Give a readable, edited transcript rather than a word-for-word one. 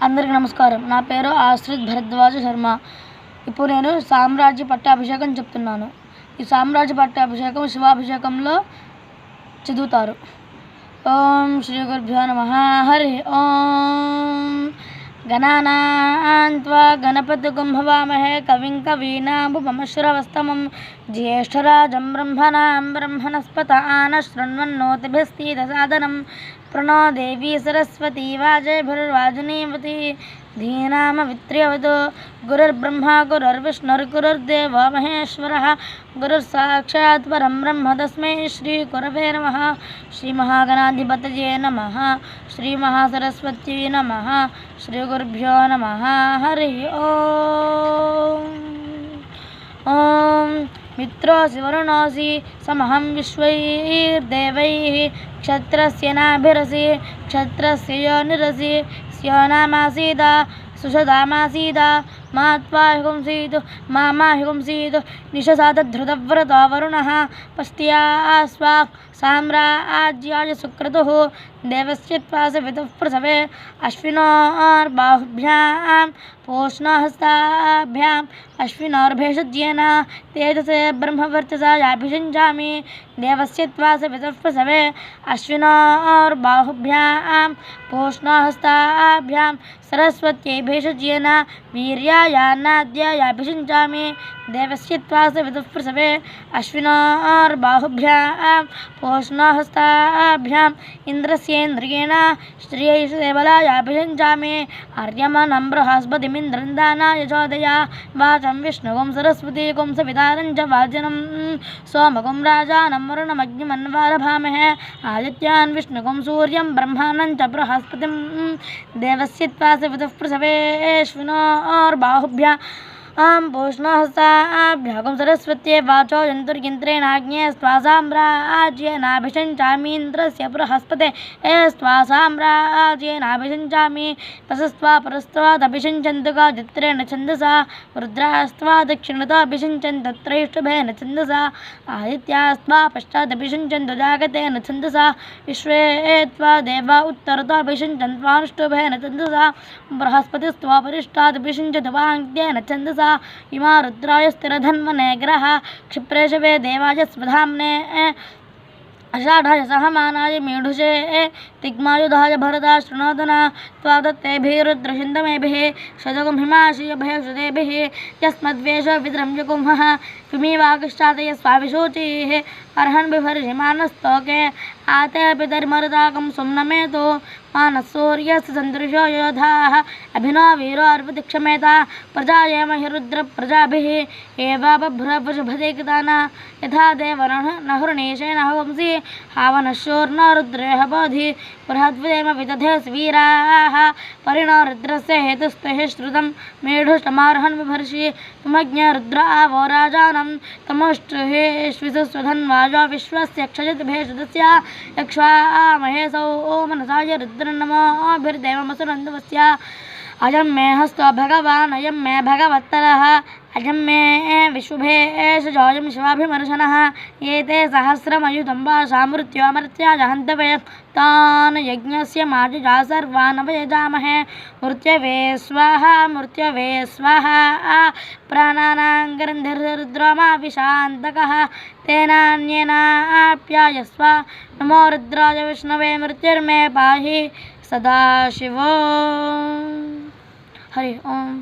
అందరికీ నమస్కారం. నా పేరు ఆశ్రిత్ భరద్వాజ శర్మ. ఇప్పుడు నేను సామ్రాజ్య పట్టాభిషేకం చెప్తున్నాను. ఈ సామ్రాజ్య పట్టాభిషేకం శివాభిషేకంలో చదువుతారు. ఓం శ్రీ గురుభ్యో నమః. హరి ఓం. గణానాన్త్వా గణపతిగం భవామహే కవిం కవీనాముపమశ్రవస్తమం జ్యేష్ఠరాజం బ్రహ్మణాం బ్రహ్మణస్పత ఆనశృణ్వన్నోతిభిస్తీదసాదనం प्रणो देवी सरस्वती वाजभिर्वाजिनीवती धीनामवित्र्यवतो गुरुर्ब्रह्मा गुरुर्विष्णुर्गुरुर्देवो महेश्वरः गुरुर्साक्षात् परं ब्रह्म तस्मै श्रीगुरवे नमः. श्रीमहागणाधिपतये नमः. श्रीमहासरस्वत्यै नमः. श्रीगुरुभ्यो नमः. हरि ओम्. ओम मित्रोऽसि वरुणोऽसि समहं विश्वैर्देवैः क्षत्रस्य नाभिरसि क्षत्रस्य योनिरसि स्योनामासीद सुषदामासीद मात्वाहिगुंसीत् मामाहिगुंसीत् निशसादधृतव्रतो वरुणः पस्त्या स्वाक् साम्राज्याय सुक्रतुः देवस्य त्वासवितुः प्रसवे अश्विनोर्बाहुभ्यां पूष्णहस्ताभ्याम् अश्विनोर्भेषज्येन तेजसे ब्रह्मवर्चसा याभिषिञ्चामि देवस्य त्वासवितुः प्रसवे अश्विनोर्बाहुभ्यां पूष्णहस्ताभ्यां सरस्वत्यै भेषज्येन वीर्यायान्नाद्यायाभिषिञ्चामि देवस्य त्वासवितुः प्रसवे अश्विनोर्बाहुभ्यां पूष्णहस्ताभ्याम् इन्द्रस्येन्द्रियेण श्रियैषदेवलायाभिषिञ्चामि आर्यमनं बृहस्पतिमिन्द्रं दानाय चोदया वाचं विष्णुगुं सरस्वतीगुं सवितारं च वाजनं सोमगुं राजानं वरुणमग्निमन्वारभामहे आदित्यान् विष्णुगुं सूर्यं ब्रह्माणं च बृहस्पतिं देवस्य त्वासवितुः प्रसवे अश्विनोर्बाहुभ्याम् पूष्णहस्ताभ्यागुं सरस्वत्यै वाचो यन्तुर्यन्त्रेणाग्ने स्वासाम्राज्येनाभिषिञ्चामीन्द्रस्य बृहस्पते स्वासाम्राज्येनाभिषिञ्चामि तसस्त्वा परस्त्वादभिषिञ्चन्तु गायत्रेण छन्दसा रुद्रास्त्वा दक्षिणतोऽभिषिञ्चन्तु त्रैष्टुभेन छन्दसा आदित्यास्त्वा पश्चादभिषिञ्चन्तु जागतेन छन्दसा विश्वे त्वा देवा उत्तरतोऽभिषिञ्चन्त्वानुष्टुभेन छन्दसा बृहस्पतिस्त्वा परिष्टादभिषिञ्चतु वाङ्क्येन छन्दसा इमा रुद्राय स्थिरधन्वने ग्रह क्षिप्रेशवे देवाय स्वधाम्ने अषाढाय सहमानाय मीढुषे तिग्मायुधाय भरता शृणोदना त्वादत्तेभिरुद्रशिन्दमेभिः शतगुं हिमाशयभयक्षुतेभिः यस्मद्वेषो विद्रम्यकुंहः किमीवागश्चातय स्वाभिशोचिः अर्हन् बिभर्षिमानस्तोके आतेऽपि धर्मरुदाकं सुम्नमेतु मानसूर्यस्य सन्दृशो योधाः अभिनो वीरो अर्वतिक्षमेता प्रजाये महिरुद्र प्रजाभिः एवाबभ्रपशुभदेकदाना यथा देव नहुर्णेशेन हवंसि हावनशूर्नो रुद्रेह बोधि बृहद्विदेम विदधे वीराः परिणो रुद्रस्य हेतुस्तैः श्रुतं मेढुष्टमार्हन् बिभर्षि तुमज्ञ रुद्र आवो राजानं तमुष्टुहेष्विसुस्वधन्वाजो विश्वस्य क्षयति भेषदस्य यक्ष्वा महेशौ मनसाय रुद्रन्नमोभिर्देवमसुरन्दवस्य अयं मे हस्तो भगवान् अयं मे भगवत्तरः अयं मे विशुभेशजोऽयं शिवाभिमर्शनः एते सहस्रमयुतं वासा मृत्योमर्त्या जहन्तवे तान् यज्ञस्य माजुजा सर्वान् वयजामहे मृत्यवे स्वाहा प्राणानां गन्धिर्रुद्रमाविशान्तकः तेनान्येनाप्यायस्व नमो रुद्राय विष्णवे मृत्युर्मे पाहि सदाशिवो. हरि ओम.